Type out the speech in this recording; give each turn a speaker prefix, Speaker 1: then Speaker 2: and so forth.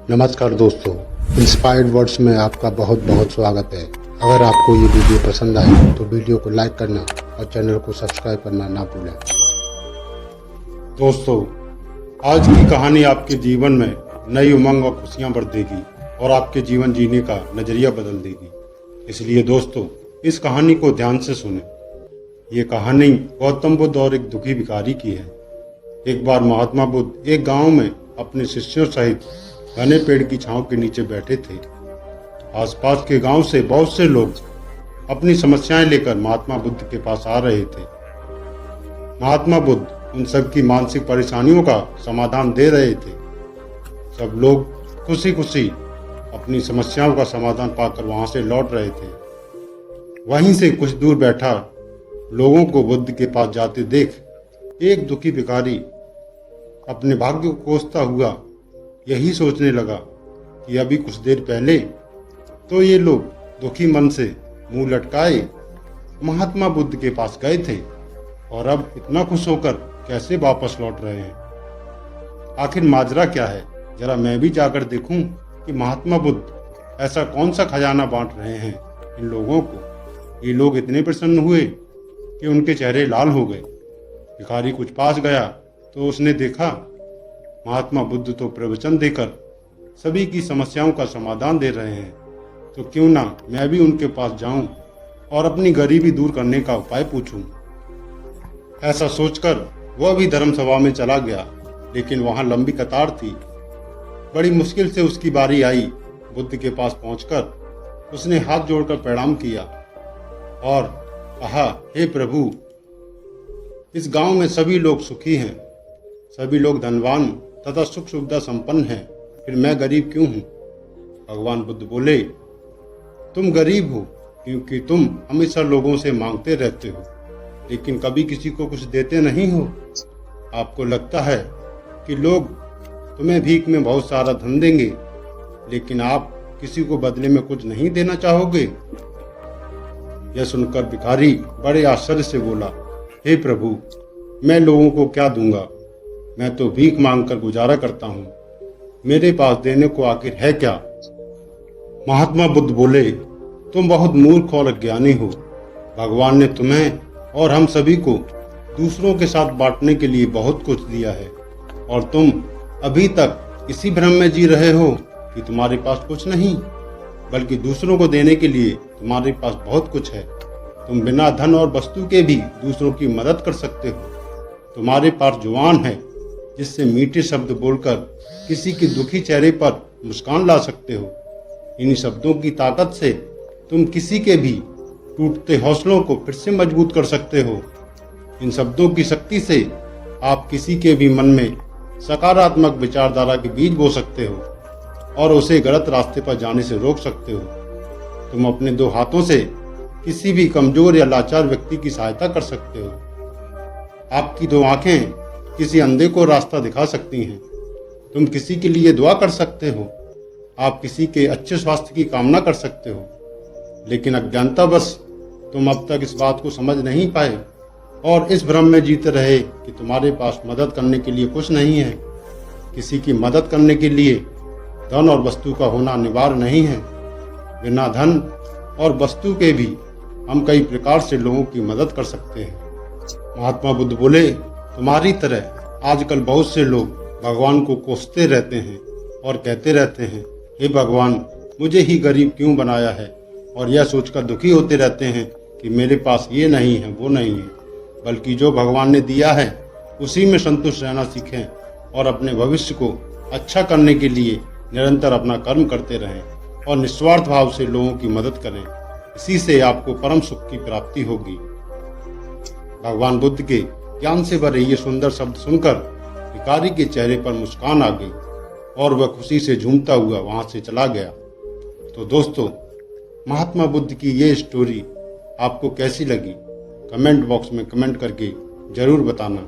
Speaker 1: नमस्कार दोस्तों, inspired words में आपका बहुत बहुत स्वागत है। अगर आपको ये वीडियो पसंद आए तो वीडियो को लाइक करना और चैनल को सब्सक्राइब करना ना भूलें। दोस्तों, आज की कहानी आपके जीवन में नई उमंग और खुशियां भर देगी और आपके जीवन जीने का नजरिया बदल देगी। इसलिए दोस्तों, इस कहानी को ध्यान से सुनें। ये कहानी गौतम बुद्ध और एक दुखी भिखारी की है। एक बार महात्मा बुद्ध एक गांव में अपने शिष्यों सहित घने पेड़ की छांव के नीचे बैठे थे। आसपास के गांव से बहुत से लोग अपनी समस्याएं लेकर महात्मा बुद्ध के पास आ रहे थे। महात्मा बुद्ध उन सब की मानसिक परेशानियों का समाधान दे रहे थे। सब लोग खुशी खुशी अपनी समस्याओं का समाधान पाकर वहां से लौट रहे थे। वहीं से कुछ दूर बैठा लोगों को बुद्ध के पास जाते देख एक दुखी भिखारी अपने भाग्य को कोसता हुआ यही सोचने लगा कि अभी कुछ देर पहले तो ये लोग दुखी मन से मुंह लटकाए महात्मा बुद्ध के पास गए थे और अब इतना खुश होकर कैसे वापस लौट रहे हैं। आखिर माजरा क्या है? जरा मैं भी जाकर देखूं कि महात्मा बुद्ध ऐसा कौन सा खजाना बांट रहे हैं इन लोगों को। ये लोग इतने प्रसन्न हुए कि उनके चेहरे लाल हो गए। भिखारी कुछ पास गया तो उसने देखा महात्मा बुद्ध तो प्रवचन देकर सभी की समस्याओं का समाधान दे रहे हैं, तो क्यों ना मैं भी उनके पास जाऊं और अपनी गरीबी दूर करने का उपाय पूछूं। ऐसा सोचकर वह भी धर्म सभा में चला गया, लेकिन वहां लंबी कतार थी। बड़ी मुश्किल से उसकी बारी आई। बुद्ध के पास पहुंचकर उसने हाथ जोड़कर प्रणाम किया और कहा, हे प्रभु, इस गांव में सभी लोग सुखी हैं, सभी लोग धनवान तथा सुख सुविधा संपन्न हैं, फिर मैं गरीब क्यों हूँ? भगवान बुद्ध बोले, तुम गरीब हो क्योंकि तुम हमेशा लोगों से मांगते रहते हो, लेकिन कभी किसी को कुछ देते नहीं हो। आपको लगता है कि लोग तुम्हें भीख में बहुत सारा धन देंगे, लेकिन आप किसी को बदले में कुछ नहीं देना चाहोगे। यह सुनकर भिखारी बड़े आश्चर्य से बोला, हे प्रभु, मैं लोगों को क्या दूंगा? मैं तो भीख मांगकर गुजारा करता हूँ, मेरे पास देने को आखिर है क्या? महात्मा बुद्ध बोले, तुम बहुत मूर्ख और अज्ञानी हो। भगवान ने तुम्हें और हम सभी को दूसरों के साथ बांटने के लिए बहुत कुछ दिया है और तुम अभी तक इसी भ्रम में जी रहे हो कि तुम्हारे पास कुछ नहीं, बल्कि दूसरों को देने के लिए तुम्हारे पास बहुत कुछ है। तुम बिना धन और वस्तु के भी दूसरों की मदद कर सकते हो। तुम्हारे पास जुबान है जिससे मीठे शब्द बोलकर किसी के दुखी चेहरे पर मुस्कान ला सकते हो। इन्हीं शब्दों की ताकत से तुम किसी के भी टूटते हौसलों को फिर से मजबूत कर सकते हो। इन शब्दों की शक्ति से आप किसी के भी मन में सकारात्मक विचारधारा के बीज बो सकते हो और उसे गलत रास्ते पर जाने से रोक सकते हो। तुम अपने दो हाथों से किसी भी कमजोर या लाचार व्यक्ति की सहायता कर सकते हो। आपकी दो आंखें किसी अंधे को रास्ता दिखा सकती हैं। तुम किसी के लिए दुआ कर सकते हो। आप किसी के अच्छे स्वास्थ्य की कामना कर सकते हो, लेकिन अज्ञानतावश तुम अब तक इस बात को समझ नहीं पाए और इस भ्रम में जीते रहे कि तुम्हारे पास मदद करने के लिए कुछ नहीं है। किसी की मदद करने के लिए धन और वस्तु का होना अनिवार्य नहीं है। बिना धन और वस्तु के भी हम कई प्रकार से लोगों की मदद कर सकते हैं। महात्मा बुद्ध बोले, तुम्हारी तरह आजकल बहुत से लोग भगवान को कोसते रहते हैं और कहते रहते हैं, हे भगवान, मुझे ही गरीब क्यों बनाया है, और यह सोचकर दुखी होते रहते हैं कि मेरे पास ये नहीं है, वो नहीं है। बल्कि जो भगवान ने दिया है उसी में संतुष्ट रहना सीखें और अपने भविष्य को अच्छा करने के लिए निरंतर अपना कर्म करते रहें और निस्वार्थ भाव से लोगों की मदद करें। इसी से आपको परम सुख की प्राप्ति होगी। भगवान बुद्ध के ज्ञान से भरे ये सुंदर शब्द सुनकर भिखारी के चेहरे पर मुस्कान आ गई और वह खुशी से झूमता हुआ वहां से चला गया। तो दोस्तों, महात्मा बुद्ध की ये स्टोरी आपको कैसी लगी? कमेंट बॉक्स में कमेंट करके जरूर बताना।